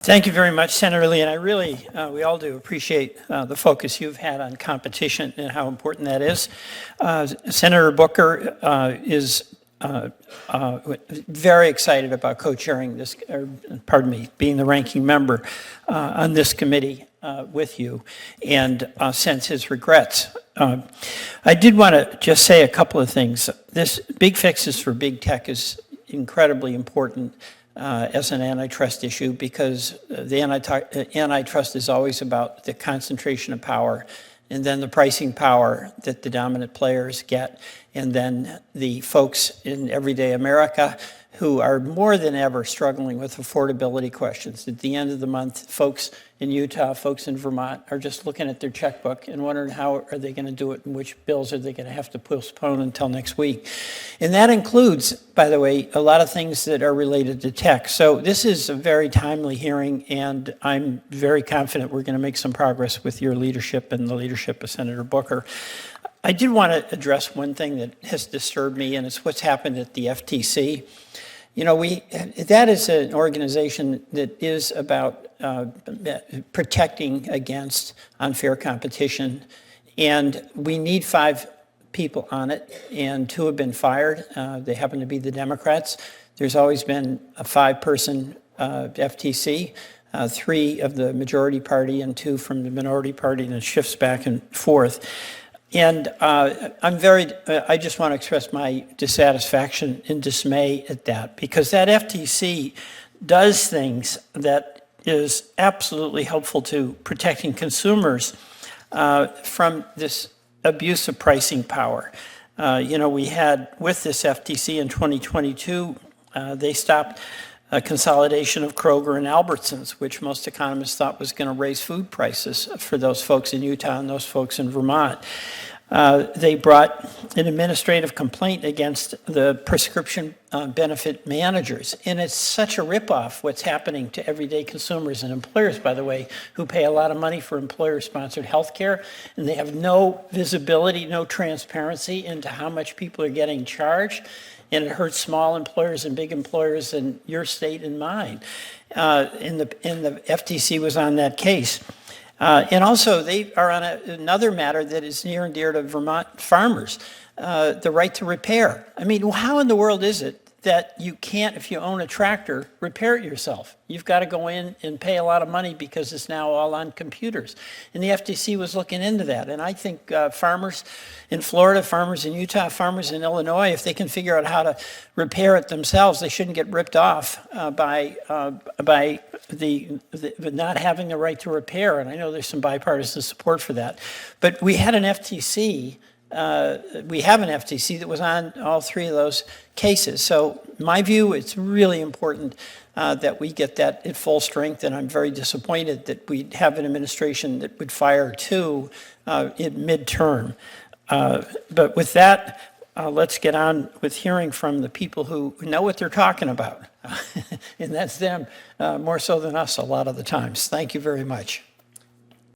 Thank you very much, Senator Lee. And I really, we all do appreciate the focus you've had on competition and how important that is. Senator Booker is very excited about co-chairing this, being the ranking member on this committee with you, and sends his regrets. I did want to just say a couple of things. This big fixes for big tech is incredibly important as an antitrust issue, because the antitrust is always about the concentration of power and then the pricing power that the dominant players get, and then the folks in everyday America who are more than ever struggling with affordability questions. At the end of the month, folks in Utah, folks in Vermont are just looking at their checkbook and wondering how are they going to do it and which bills are they going to have to postpone until next week. And that includes, by the way, a lot of things that are related to tech. So this is a very timely hearing, and I'm very confident we're going to make some progress with your leadership and the leadership of Senator Booker. I did want to address one thing that has disturbed me, and it's what's happened at the FTC. You know, that is an organization that is about protecting against unfair competition, and we need 5 people on it, and 2 have been fired. They happen to be the Democrats. There's always been a 5-person FTC, 3 of the majority party and 2 from the minority party, and it shifts back and forth. And I just want to express my dissatisfaction and dismay at that, because that FTC does things that is absolutely helpful to protecting consumers from this abuse of pricing power. You know, we had with this FTC in 2022, they stopped a consolidation of Kroger and Albertsons, which most economists thought was going to raise food prices for those folks in Utah and those folks in Vermont. They brought an administrative complaint against the prescription benefit managers. And it's such a ripoff what's happening to everyday consumers and employers, by the way, who pay a lot of money for employer-sponsored health care, and they have no visibility, no transparency into how much people are getting charged. And it hurts small employers and big employers in your state and mine. And the FTC was on that case. And also, they are on another matter that is near and dear to Vermont farmers, the right to repair. I mean, how in the world is it that you can't, if you own a tractor, repair it yourself? You've got to go in and pay a lot of money because it's now all on computers. And the FTC was looking into that. And I think farmers in Florida, farmers in Utah, farmers in Illinois, if they can figure out how to repair it themselves, they shouldn't get ripped off by the not having the right to repair. And I know there's some bipartisan support for that. But we had an FTC. We have an FTC that was on all 3 of those cases. So my view, it's really important that we get that at full strength, and I'm very disappointed that we have an administration that would fire 2 in midterm. But with that, let's get on with hearing from the people who know what they're talking about. And that's them, more so than us a lot of the times. Thank you very much.